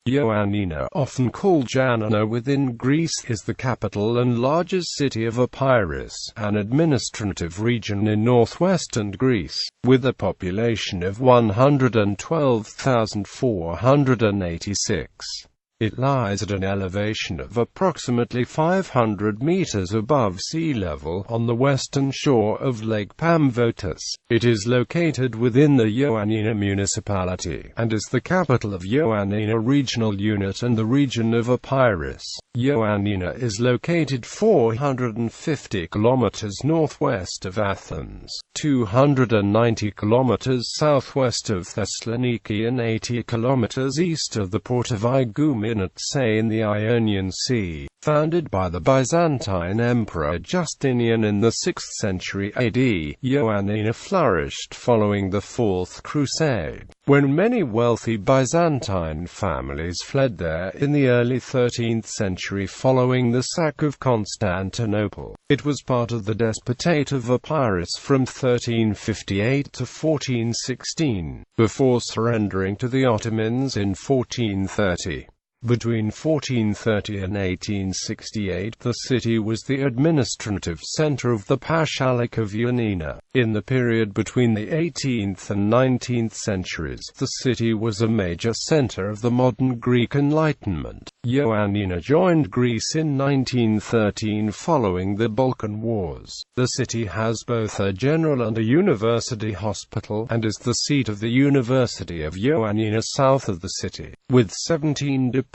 Ioannina, often called Yannena within Greece, is the capital and largest city of Epirus, an administrative region in northwestern Greece, with a population of 112,486. It lies at an elevation of approximately 500 meters above sea level, on the western shore of Lake Pamvotis. It is located within the Ioannina municipality, and is the capital of Ioannina regional unit and the region of Epirus. Ioannina is located 450 kilometers northwest of Athens, 290 kilometers southwest of Thessaloniki and 80 kilometers east of the port of Igoumenitsa in the Ionian Sea. Founded by the Byzantine Emperor Justinian in the 6th century AD, Ioannina flourished following the Fourth Crusade, when many wealthy Byzantine families fled there in the early 13th century following the sack of Constantinople. It was part of the Despotate of Epirus from 1358 to 1416, before surrendering to the Ottomans in 1430. Between 1430 and 1868, the city was the administrative center of the Pashalik of Yannena. In the period between the 18th and 19th centuries, the city was a major center of the modern Greek Enlightenment. Ioannina joined Greece in 1913 following the Balkan Wars. The city has both a general and a university hospital, and is the seat of the University of Ioannina south of the city, with 17 departments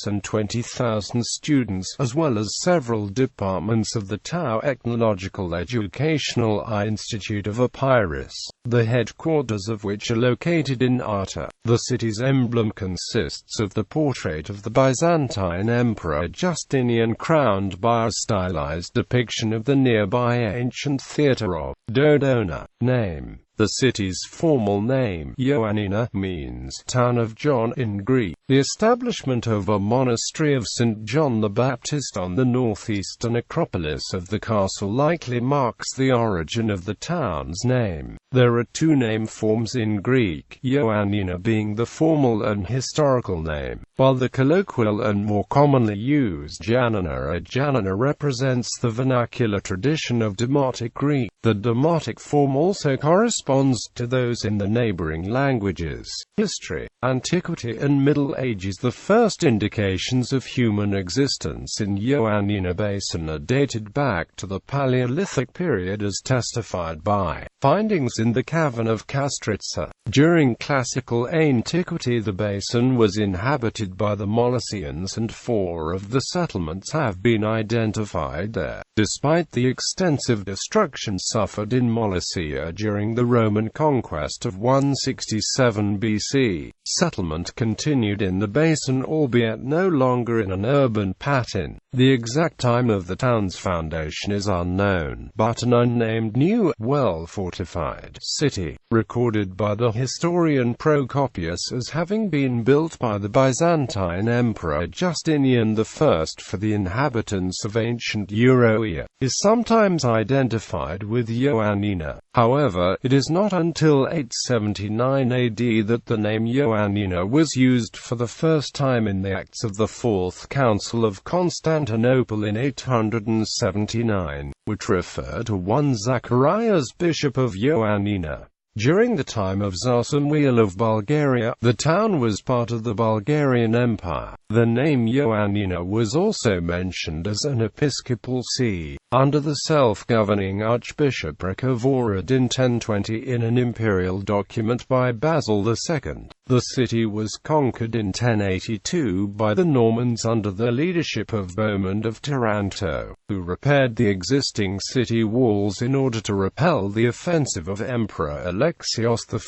and 20,000 students, as well as several departments of the Tau Ethnological Educational Institute of Epirus, the headquarters of which are located in Arta. The city's emblem consists of the portrait of the Byzantine Emperor Justinian crowned by a stylized depiction of the nearby ancient theatre of Dodona. Name. The city's formal name, Ioannina, means "town of John" in Greek. The establishment of a monastery of St. John the Baptist on the northeastern acropolis of the castle likely marks the origin of the town's name. There are two name forms in Greek, Ioannina being the formal and historical name, while the colloquial and more commonly used Yannena. Yannena represents the vernacular tradition of Demotic Greek. The Demotic form also corresponds to those in the neighboring languages. History, Antiquity and Middle Ages. The first indications of human existence in Ioannina Basin are dated back to the Paleolithic period as testified by findings in the cavern of Kastritsa. During classical antiquity the basin was inhabited by the Molosians and 4 of the settlements have been identified there. Despite the extensive destruction suffered in Molosia during the Roman conquest of 167 BC, settlement continued in the basin, albeit no longer in an urban pattern. The exact time of the town's foundation is unknown, but an unnamed new, well-fortified city, recorded by the historian Procopius as having been built by the Byzantine Emperor Justinian I for the inhabitants of ancient Euroea, is sometimes identified with Ioannina. However, it is not until 879 AD that the name Ioannina was used for the first time in the Acts of the Fourth Council of Constantinople in 879, which refer to one Zacharias, bishop of Ioannina. During the time of Samuel of Bulgaria, the town was part of the Bulgarian Empire. The name Ioannina was also mentioned as an episcopal see, under the self-governing Archbishopric of Ohrid in 1020 in an imperial document by Basil II. The city was conquered in 1082 by the Normans under the leadership of Bohemond of Taranto, who repaired the existing city walls in order to repel the offensive of Emperor Alexios I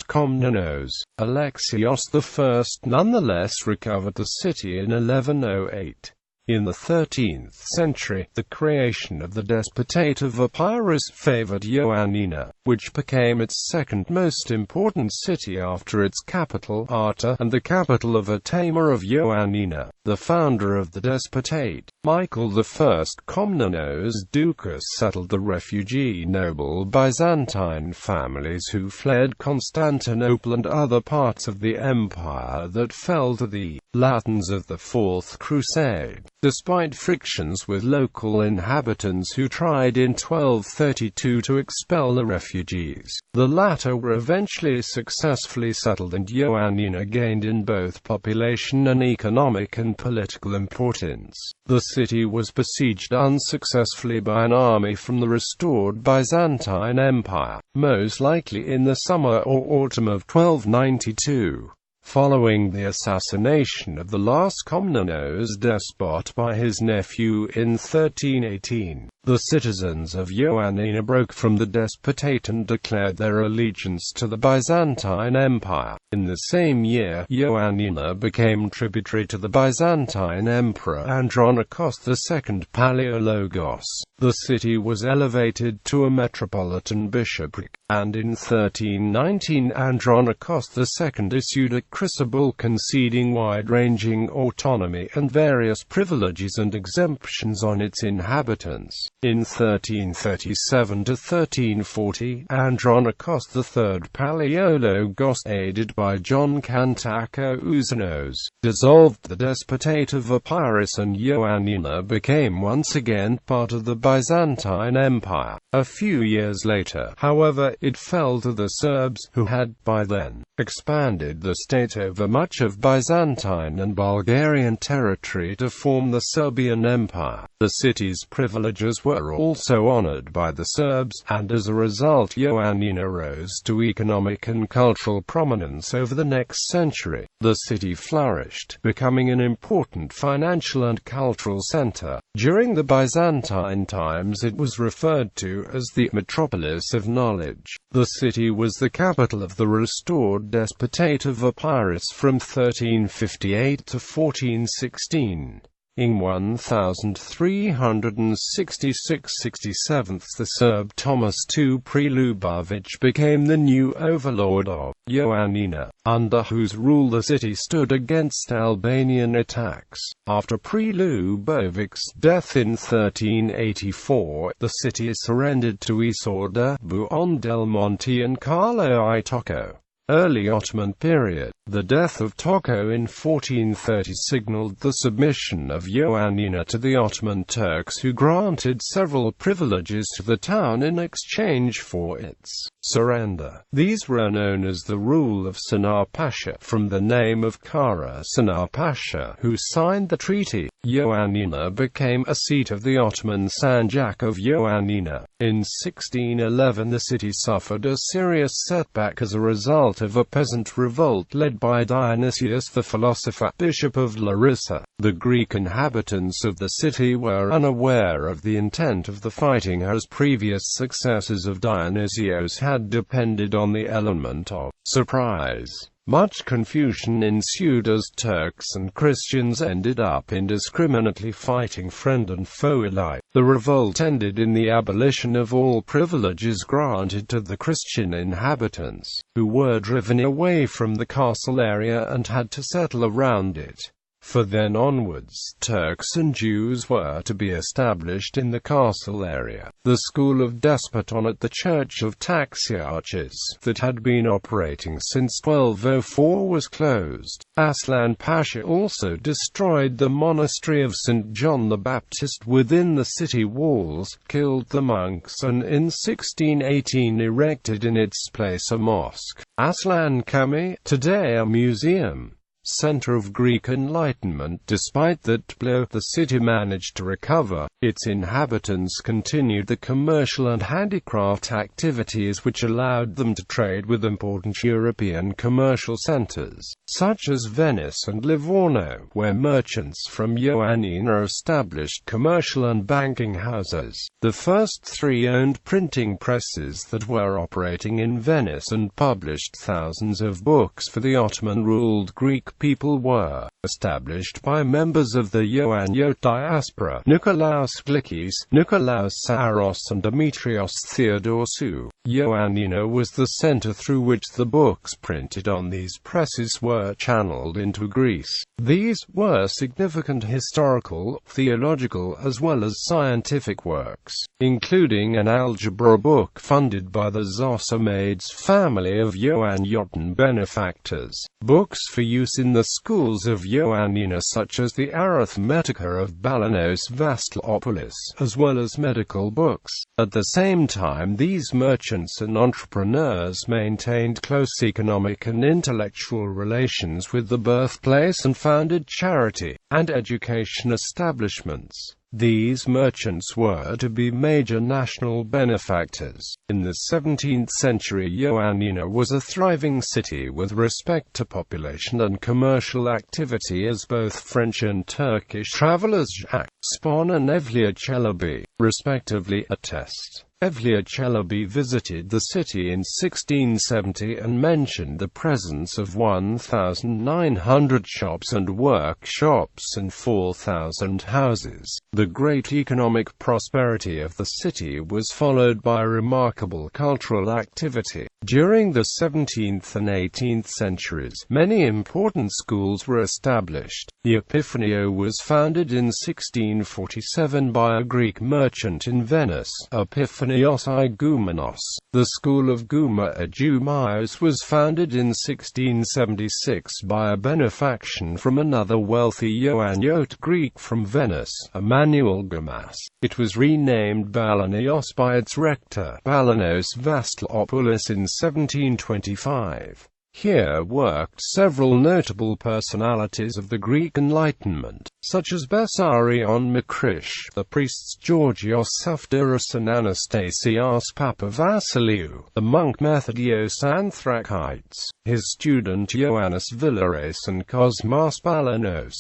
Komnenos. Alexios I nonetheless recovered the city in 1108. In the 13th century, the creation of the Despotate of Epirus favored Ioannina, which became its second most important city after its capital, Arta, and the capital of Atama of Ioannina. The founder of the Despotate, Michael I Komnenos Doukas settled the refugee noble Byzantine families who fled Constantinople and other parts of the empire that fell to the Latins of the Fourth Crusade. Despite frictions with local inhabitants who tried in 1232 to expel the refugees, the latter were eventually successfully settled, and Ioannina gained in both population and economic and political importance. The city was besieged unsuccessfully by an army from the restored Byzantine Empire, most likely in the summer or autumn of 1292. Following the assassination of the last Komnenos despot by his nephew in 1318, the citizens of Ioannina broke from the despotate and declared their allegiance to the Byzantine Empire. In the same year, Ioannina became tributary to the Byzantine Emperor Andronikos II Palaiologos. The city was elevated to a metropolitan bishopric, and in 1319 Andronikos II issued a crucible conceding wide-ranging autonomy and various privileges and exemptions on its inhabitants. In 1337 to 1340, Andronikos III Palaiologos, aided by John Kantakouzenos, dissolved the despotate of Epirus, and Ioannina became once again part of the Byzantine Empire. A few years later, however, it fell to the Serbs, who had, by then, expanded the state over much of Byzantine and Bulgarian territory to form the Serbian Empire. The city's privileges were also honored by the Serbs, and as a result Ioannina rose to economic and cultural prominence over the next century. The city flourished, becoming an important financial and cultural center. During the Byzantine times it was referred to as the metropolis of knowledge. The city was the capital of the restored despotate of Epirus from 1358 to 1416. In 1366–67, the Serb Thomas II Prelubović became the new overlord of Ioannina, under whose rule the city stood against Albanian attacks. After Prelubovic's death in 1384, the city surrendered to Isorda, Buondelmonte and Carlo I Tocco. Early Ottoman period. The death of Tocco in 1430 signaled the submission of Ioannina to the Ottoman Turks, who granted several privileges to the town in exchange for its surrender. These were known as the rule of Sinar Pasha, from the name of Kara Sinar Pasha, who signed the treaty. Ioannina became a seat of the Ottoman Sanjak of Ioannina. In 1611 the city suffered a serious setback as a result of a peasant revolt led by Dionysius the philosopher, bishop of Larissa. The Greek inhabitants of the city were unaware of the intent of the fighting, as previous successes of Dionysius had depended on the element of surprise. Much confusion ensued as Turks and Christians ended up indiscriminately fighting friend and foe alike. The revolt ended in the abolition of all privileges granted to the Christian inhabitants, who were driven away from the castle area and had to settle around it. For then onwards, Turks and Jews were to be established in the castle area. The school of despoton at the Church of Taxiarches, that had been operating since 1204, was closed. Aslan Pasha also destroyed the monastery of St. John the Baptist within the city walls, killed the monks, and in 1618 erected in its place a mosque. Aslan Kami, today a museum, center of Greek Enlightenment. Despite that blow, the city managed to recover. Its inhabitants continued the commercial and handicraft activities which allowed them to trade with important European commercial centers, such as Venice and Livorno, where merchants from Ioannina established commercial and banking houses. The first three owned printing presses that were operating in Venice and published thousands of books for the Ottoman-ruled Greek people were established by members of the Ioanniote diaspora, Nikolaos Glikis, Nikolaos Saros and Demetrios Theodosou. Yannena was the center through which the books printed on these presses were channeled into Greece. These were significant historical, theological as well as scientific works, including an algebra book funded by the Zosimades family of Ioanniotan benefactors, books for use in the schools of Ioannina such as the Arithmetica of Balanos Vasilopoulos, as well as medical books. At the same time, these merchants and entrepreneurs maintained close economic and intellectual relations with the birthplace and founded charity and education establishments. These merchants were to be major national benefactors. In the 17th century, Ioannina was a thriving city with respect to population and commercial activity, as both French and Turkish travelers Jacques Spon and Evliya Çelebi, respectively, attest. Evliya Çelebi visited the city in 1670 and mentioned the presence of 1,900 shops and workshops and 4,000 houses. The great economic prosperity of the city was followed by remarkable cultural activity. During the 17th and 18th centuries, many important schools were established. The Epiphanio was founded in 1647 by a Greek merchant in Venice, Epirus.Igoumenos. The school of Igoumenitsa was founded in 1676 by a benefaction from another wealthy Ioanniote Greek from Venice, Emmanuel Goumas. It was renamed Balanios by its rector, Balanos Vasilopoulos, in 1725. Here worked several notable personalities of the Greek Enlightenment, such as Bessarion Makrish, the priests Georgios Safdieros and Anastasios Papavasiliou, the monk Methodios Anthrakites, his student Ioannis Villares and Cosmas Balanos.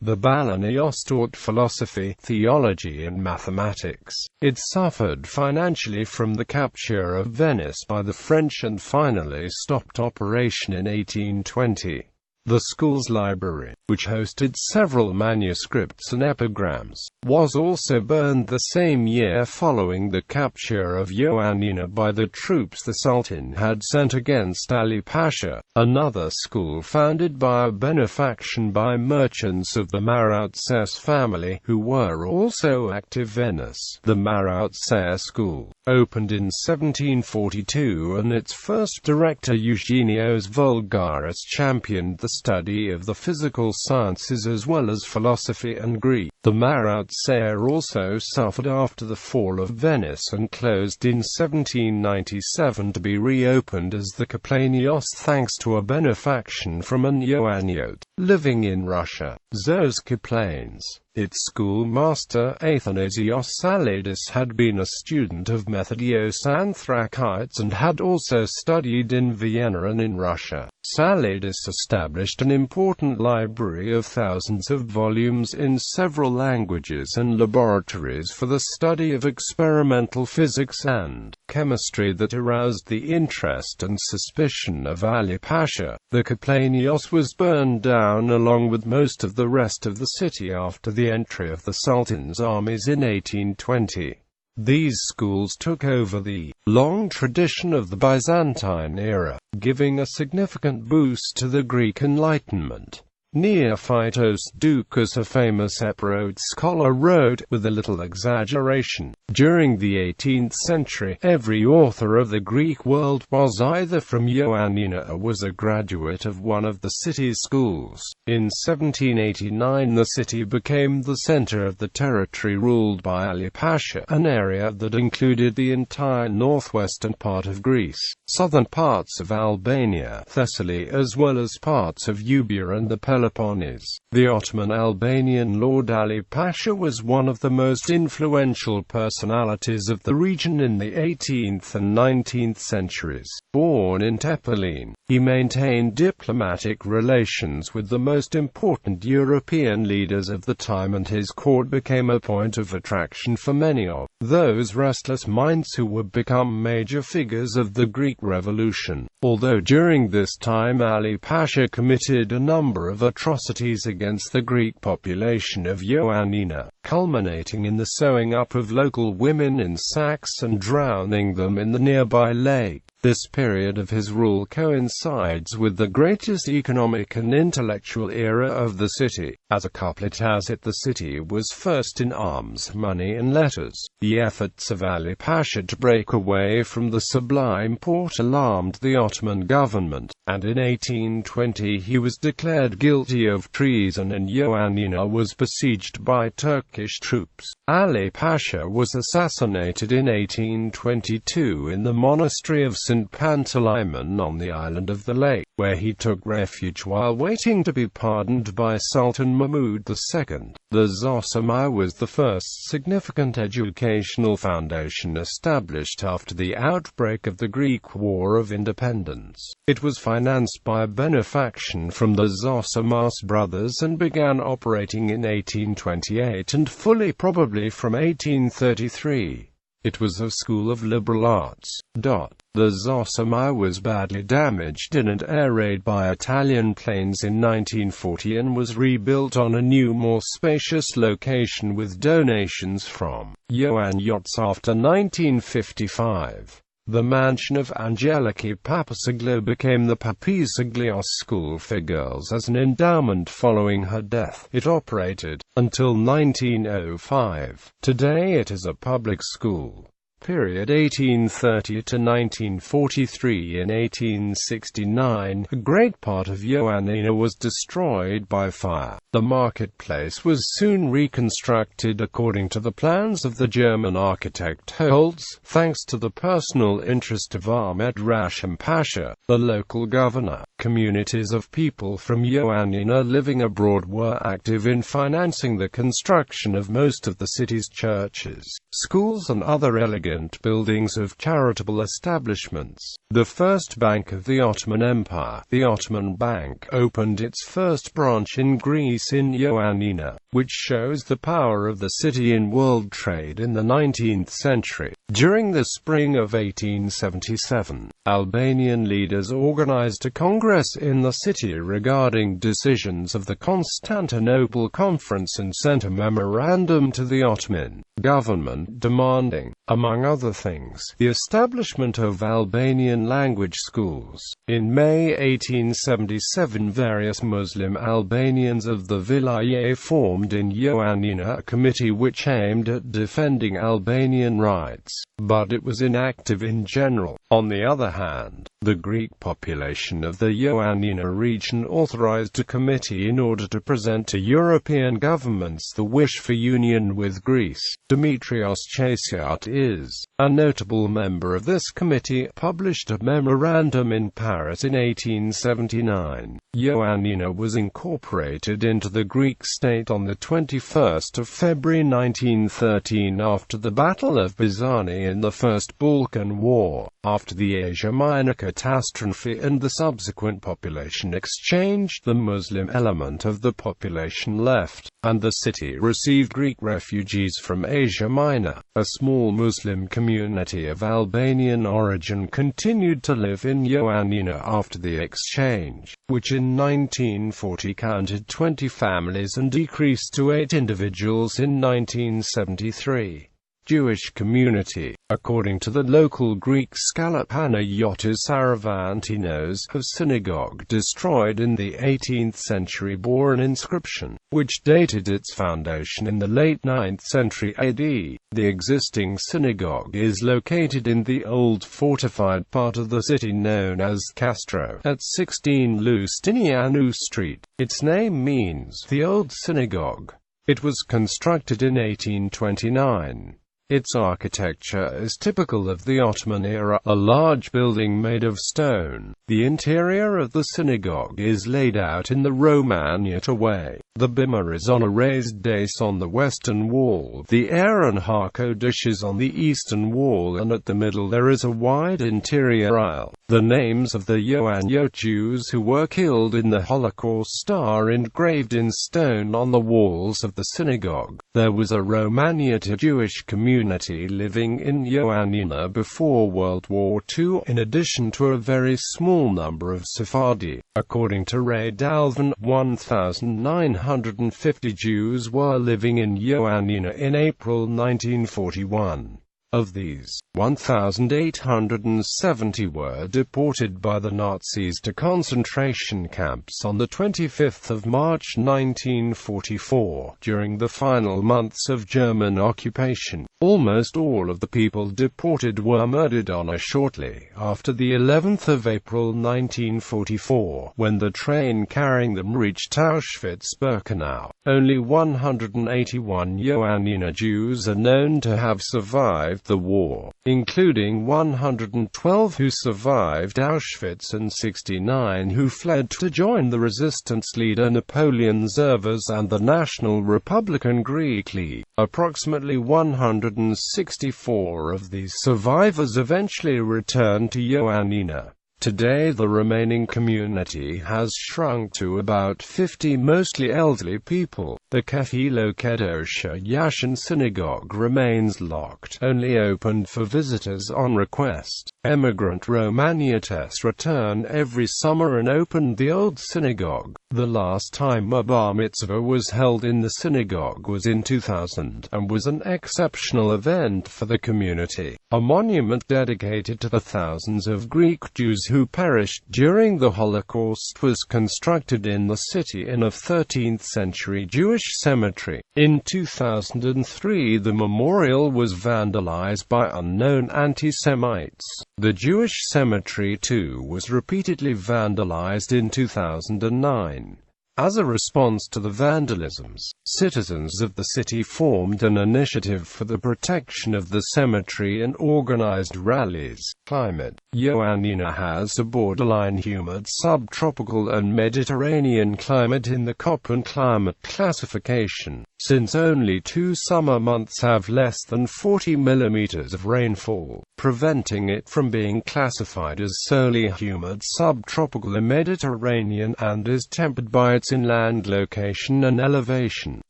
The Balanios taught philosophy, theology and mathematics. It suffered financially from the capture of Venice by the French and finally stopped operation in 1820. The school's library, which hosted several manuscripts and epigrams, was also burned the same year following the capture of Ioannina by the troops the Sultan had sent against Ali Pasha. Another school founded by a benefaction by merchants of the Maroutses family, who were also active in Venice. The Maroutses School opened in 1742 and its first director Eugenios Vulgaris championed the study of the physical sciences as well as philosophy and Greek. The Maroutses also suffered after the fall of Venice and closed in 1797 to be reopened as the Kiplanios thanks to a benefaction from an Ioanniote living in Russia, Zos Kiplanes. Its schoolmaster Athanasios Saladis had been a student of Methodios Anthrakites and had also studied in Vienna and in Russia. Saladis established an important library of thousands of volumes in several languages and laboratories for the study of experimental physics and chemistry that aroused the interest and suspicion of Ali Pasha. The Kiplanios was burned down along with most of the rest of the city after the entry of the Sultan's armies in 1820. These schools took over the long tradition of the Byzantine era, giving a significant boost to the Greek Enlightenment. Neophytos Doukas, a famous Epirot scholar, wrote, with a little exaggeration, during the 18th century, every author of the Greek world was either from Ioannina or was a graduate of one of the city's schools. In 1789 the city became the center of the territory ruled by Ali Pasha, an area that included the entire northwestern part of Greece, southern parts of Albania, Thessaly, as well as parts of Euboea and the Peloponnese. The Ottoman Albanian Lord Ali Pasha was one of the most influential personalities of the region in the 18th and 19th centuries. Born in Tepelin, he maintained diplomatic relations with the most important European leaders of the time, and his court became a point of attraction for many of those restless minds who would become major figures of the Greek Revolution. Although during this time Ali Pasha committed a number of atrocities against the Greek population of Ioannina, culminating in the sewing up of local women in sacks and drowning them in the nearby lake. This period of his rule coincides with the greatest economic and intellectual era of the city. As a couplet has it, the city was first in arms, money and letters. The efforts of Ali Pasha to break away from the Sublime Porte alarmed the Ottoman government, and in 1820 he was declared guilty of treason and Ioannina was besieged by Turkish troops. Ali Pasha was assassinated in 1822 in the monastery of St. Panteleimon on the island of the lake, where he took refuge while waiting to be pardoned by Sultan Mahmud II. The Zosima was the first significant educational foundation established after the outbreak of the Greek War of Independence. It was financed by a benefaction from the Zosimas brothers and began operating in 1828 and fully probably from 1833. It was a school of liberal arts. The Zosima was badly damaged in an air raid by Italian planes in 1940 and was rebuilt on a new, more spacious location with donations from Ioanniotes after 1955. The mansion of Angeliki Papasoglou became the Papasoglios School for Girls as an endowment following her death. It operated until 1905. Today it is a public school. Period 1830 to 1943. In 1869, a great part of Ioannina was destroyed by fire. The marketplace was soon reconstructed according to the plans of the German architect Holz, thanks to the personal interest of Ahmet Rashim Pasha, the local governor. Communities of people from Ioannina living abroad were active in financing the construction of most of the city's churches, schools and other elegant buildings of charitable establishments. The first bank of the Ottoman Empire, the Ottoman Bank, opened its first branch in Greece in Ioannina, which shows the power of the city in world trade in the 19th century. During the spring of 1877, Albanian leaders organized a congress in the city regarding decisions of the Constantinople Conference and sent a memorandum to the Ottoman government demanding, among other things, the establishment of Albanian language schools. In May 1877, various Muslim Albanians of the Vilayet formed in Ioannina a committee which aimed at defending Albanian rights, but it was inactive in general. On the other hand, the Greek population of the Ioannina region authorized a committee in order to present to European governments the wish for union with Greece. Dimitrios Chasiatis, a notable member of this committee, published a memorandum in Paris in 1879. Ioannina was incorporated into the Greek state on the 21st of February 1913 after the Battle of Byzani in the First Balkan War. After the Asia Minor catastrophe and the subsequent population exchange, the Muslim element of the population left, and the city received Greek refugees from Asia Minor. A small Muslim community of Albanian origin continued to live in Ioannina after the exchange, which in 1940 counted 20 families and decreased to 8 individuals in 1973. Jewish community. According to the local Greek scholar Panayotis Aravantinos, a synagogue destroyed in the 18th century bore an inscription, which dated its foundation in the late 9th century AD. The existing synagogue is located in the old fortified part of the city known as Castro, at 16 Lustinianu Street. Its name means the old synagogue. It was constructed in 1829. Its architecture is typical of the Ottoman era, a large building made of stone. The interior of the synagogue is laid out in the Romanata way. The bima is on a raised dais on the western wall, the Aaron Hakodesh is on the eastern wall, and at the middle there is a wide interior aisle. The names of the Ioannio Jews who were killed in the Holocaust are engraved in stone on the walls of the synagogue. There was a Romanata Jewish community living in Ioannina before World War II, in addition to a very small number of Sephardi. According to Ray Dalvin, 1,950 Jews were living in Ioannina in April 1941. Of these, 1,870 were deported by the Nazis to concentration camps on the 25th of March 1944, during the final months of German occupation. Almost all of the people deported were murdered on or shortly after the 11th of April 1944, when the train carrying them reached Auschwitz-Birkenau. Only 181 Ioannina Jews are known to have survived the war, including 112 who survived Auschwitz and 69 who fled to join the resistance leader Napoleon Zervas and the National Republican Greek League. Approximately 164 of these survivors eventually returned to Ioannina. Today the remaining community has shrunk to about 50 mostly elderly people. The Kefilo Kedosha Yashin synagogue remains locked, only opened for visitors on request. Emigrant Romaniates return every summer and opened the old synagogue. The last time a bar mitzvah was held in the synagogue was in 2000, and was an exceptional event for the community. A monument dedicated to the thousands of Greek Jews who perished during the Holocaust was constructed in the city in a 13th-century Jewish cemetery. In 2003, the memorial was vandalized by unknown anti-Semites. The Jewish cemetery, too, was repeatedly vandalized in 2009. As a response to the vandalisms, citizens of the city formed an initiative for the protection of the cemetery and organized rallies. Climate. Ioannina has a borderline humid subtropical and Mediterranean climate in the Köppen climate classification, since only 2 summer months have less than 40 mm of rainfall, preventing it from being classified as solely humid subtropical and Mediterranean, and is tempered by its inland location and elevation.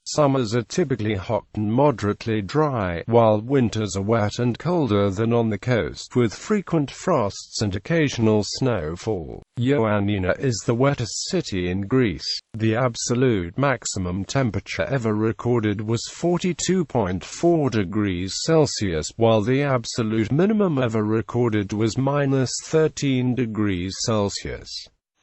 Summers are typically hot and moderately dry, while winters are wet and colder than on the coast, with frequent frosts and occasional snowfall. Ioannina is the wettest city in Greece. The absolute maximum temperature ever recorded was 42.4 degrees Celsius, while the absolute minimum ever recorded was -13 degrees Celsius.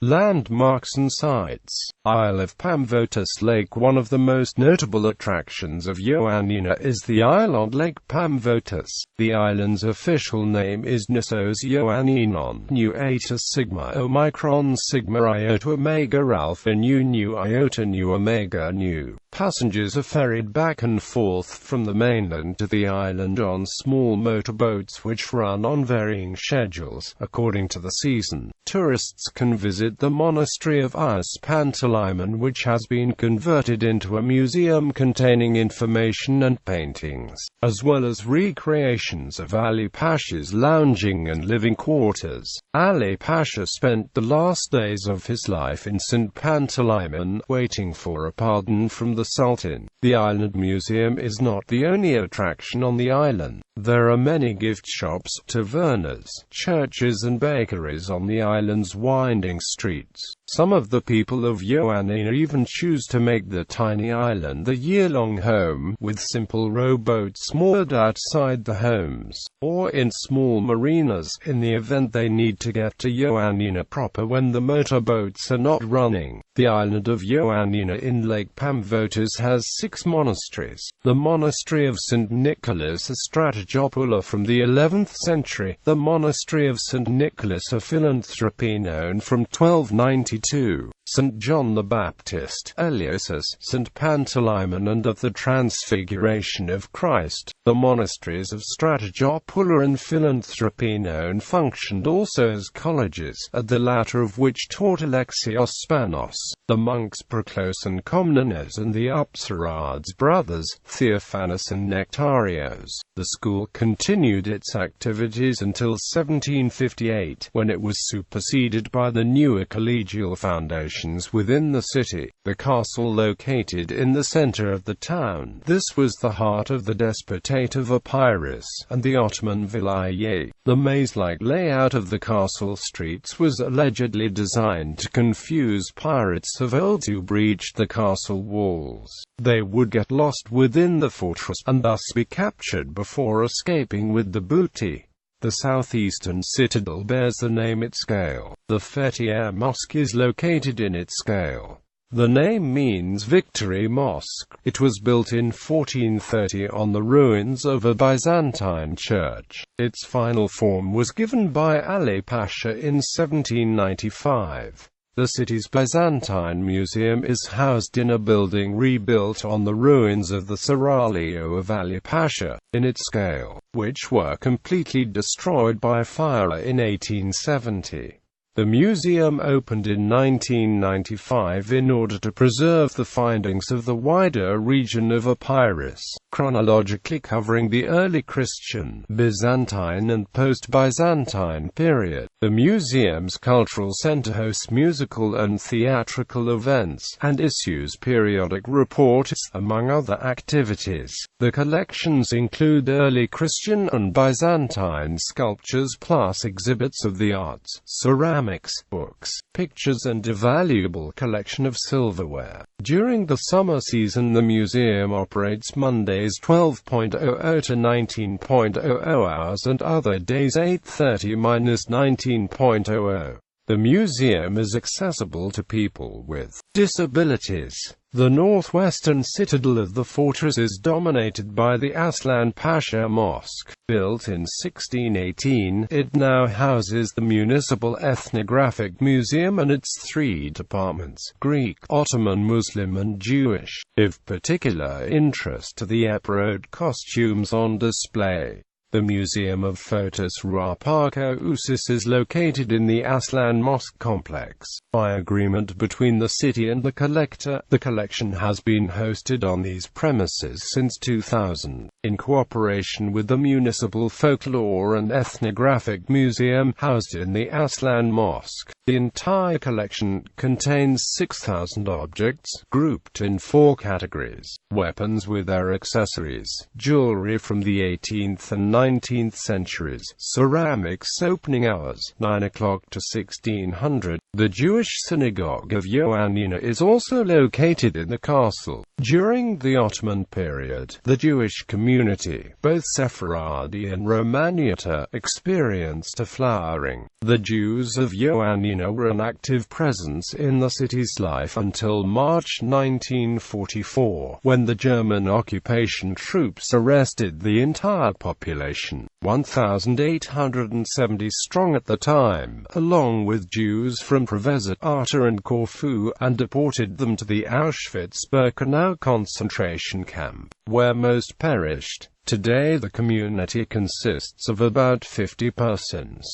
Landmarks and sites. Isle of Pamvotis Lake. One of the most notable attractions of Ioannina is the island Lake Pamvotis. The island's official name is Nissos Ioanninon, Nu Eta Sigma Omicron Sigma Iota Omega Alpha Nu Iota Nu Omega Nu. Passengers are ferried back and forth from the mainland to the island on small motorboats which run on varying schedules, according to the season. Tourists can visit the monastery of Ius Pantalaimon, which has been converted into a museum containing information and paintings, as well as recreations of Ali Pasha's lounging and living quarters. Ali Pasha spent the last days of his life in St. Pantalaimon, waiting for a pardon from the Sultan. The Island Museum is not the only attraction on the island. There are many gift shops, tavernas, churches and bakeries on the island's winding streets. Some of the people of Ioannina even choose to make the tiny island their year-long home, with simple rowboats moored outside the homes, or in small marinas, in the event they need to get to Ioannina proper when the motorboats are not running. The island of Ioannina in Lake Pamvotis has 6 monasteries. The monastery of St. Nicholas a Strategopula from the 11th century, the monastery of St. Nicholas a Philanthropy known from 1292, St. John the Baptist, Eleusis, St. Pantalaimon and of the Transfiguration of Christ. The monasteries of Strategopula and Philanthropy known functioned also as colleges, at the latter of which taught Alexios Spanos, the monks Proclus and Komnenos, and the Upsarades brothers, Theophanes and Nectarios. The school continued its activities until 1758, when it was superseded by the newer collegial foundation. locations within the city. The castle located in the center of the town. This was the heart of the Despotate of Epirus, and the Ottoman vilayet. The maze-like layout of the castle streets was allegedly designed to confuse pirates of old who breached the castle walls. They would get lost within the fortress, and thus be captured before escaping with the booty. The southeastern citadel bears the name Itskale. The Fethiye Mosque is located in Itskale. The name means Victory Mosque. It was built in 1430 on the ruins of a Byzantine church. Its final form was given by Ali Pasha in 1795. The city's Byzantine Museum is housed in a building rebuilt on the ruins of the Seraglio of Ali Pasha, in Itskale, which were completely destroyed by fire in 1870. The museum opened in 1995 in order to preserve the findings of the wider region of Epirus, chronologically covering the early Christian, Byzantine and post-Byzantine period. The museum's cultural center hosts musical and theatrical events, and issues periodic reports, among other activities. The collections include early Christian and Byzantine sculptures plus exhibits of the arts, ceramics, books, pictures and a valuable collection of silverware. During the summer season the museum operates Mondays 12:00 to 19:00 hours and other days 8:30–19:00. The museum is accessible to people with disabilities. The northwestern citadel of the fortress is dominated by the Aslan Pasha Mosque. Built in 1618, it now houses the Municipal Ethnographic Museum and its three departments: Greek, Ottoman, Muslim and Jewish. Of particular interest to the Epirot costumes on display. The Museum of Photos Raparkousis is located in the Aslan Mosque complex. By agreement between the city and the collector, the collection has been hosted on these premises since 2000. In cooperation with the Municipal Folklore and Ethnographic Museum, housed in the Aslan Mosque, the entire collection contains 6,000 objects, grouped in 4 categories: weapons with their accessories, jewelry from the 18th and 19th centuries, ceramics opening hours 9 o'clock to 1600. The Jewish synagogue of Yannena is also located in the castle. During the Ottoman period, the Jewish community, both Sephardi and Romaniote, experienced a flowering. The Jews of Yannena were an active presence in the city's life until March 1944, when the German occupation troops arrested the entire population, 1,870 strong at the time, along with Jews from Preveza, Arta and Corfu, and deported them to the Auschwitz-Birkenau concentration camp, where most perished. Today the community consists of about 50 persons.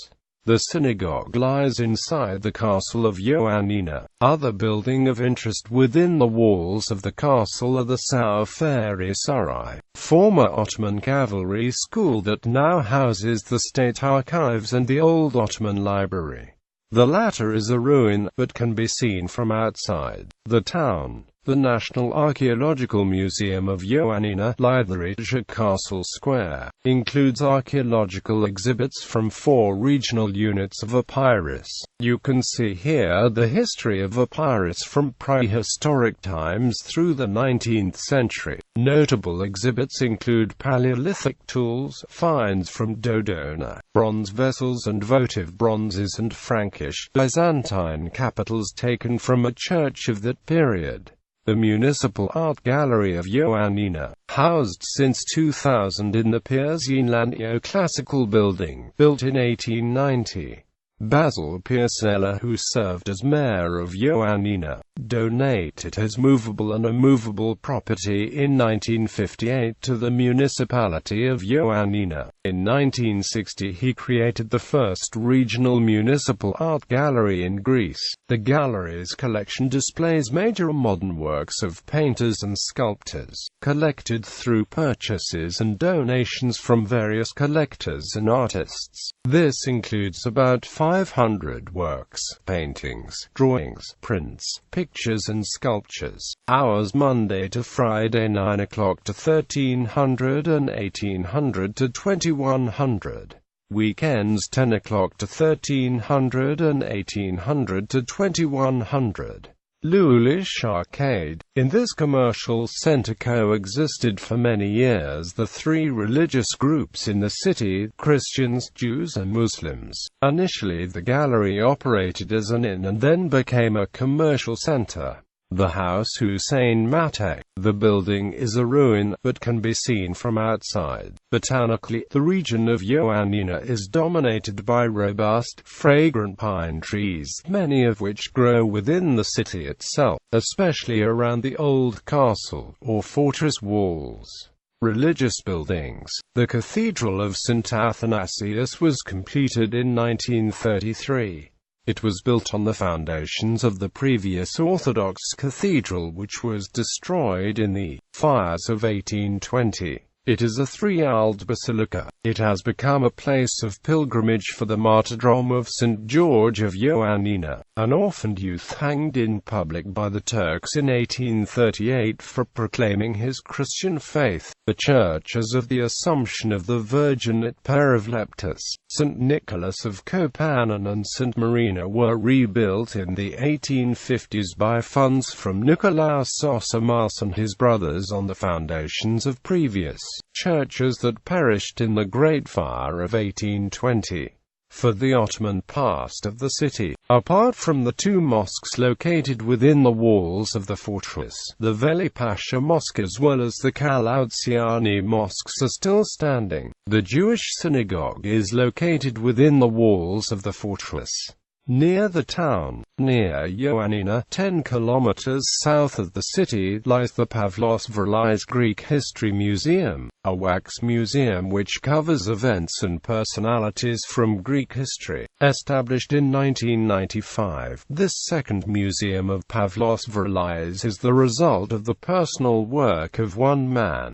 The synagogue lies inside the castle of Yannena. Other building of interest within the walls of the castle are the Sauferi Sarai, former Ottoman cavalry school that now houses the state archives and the old Ottoman library. The latter is a ruin, but can be seen from outside the town. The National Archaeological Museum of Yannena, Lytherage Castle Square, includes archaeological exhibits from 4 regional units of Epirus. You can see here the history of Epirus from prehistoric times through the 19th century. Notable exhibits include Paleolithic tools, finds from Dodona, bronze vessels and votive bronzes and Frankish, Byzantine capitals taken from a church of that period. The Municipal Art Gallery of Yannena, housed since 2000 in the Pierzine Neoclassical building, built in 1890. Basil Piercella, who served as mayor of Yannena, donated his movable and immovable property in 1958 to the municipality of Ioannina. In 1960 he created the first regional municipal art gallery in Greece. The gallery's collection displays major modern works of painters and sculptors, collected through purchases and donations from various collectors and artists. This includes about 500 works, paintings, drawings, prints, pictures and sculptures. Hours Monday to Friday 9 o'clock to 1300 and 1800 to 2100. Weekends 10 o'clock to 1300 and 1800 to 2100. Lulish Arcade. In this commercial center coexisted for many years the three religious groups in the city: Christians, Jews and Muslims. Initially the gallery operated as an inn and then became a commercial center. The house Hussein Matek. The building is a ruin, but can be seen from outside. Botanically, the region of Ioannina is dominated by robust, fragrant pine trees, many of which grow within the city itself, especially around the old castle, or fortress walls. Religious buildings. The Cathedral of St. Athanasius was completed in 1933. It was built on the foundations of the previous Orthodox cathedral, which was destroyed in the fires of 1820. It is a three-aisled basilica. It has become a place of pilgrimage for the martyrdom of St. George of Ioannina, an orphaned youth hanged in public by the Turks in 1838 for proclaiming his Christian faith. The churches of the Assumption of the Virgin at Perivleptis, St. Nicholas of Kopanon and St. Marina were rebuilt in the 1850s by funds from Nicolaos Sosamas and his brothers on the foundations of previous churches that perished in the Great Fire of 1820. For the Ottoman past of the city, apart from the two mosques located within the walls of the fortress, the Veli Pasha Mosque as well as the Kalautsiani mosques are still standing. The Jewish synagogue is located within the walls of the fortress, near the town. Near Ioannina, 10 kilometers south of the city, lies the Pavlos Vrlis Greek History Museum, a wax museum which covers events and personalities from Greek history. Established in 1995, this second museum of Pavlos Vrlis is the result of the personal work of one man.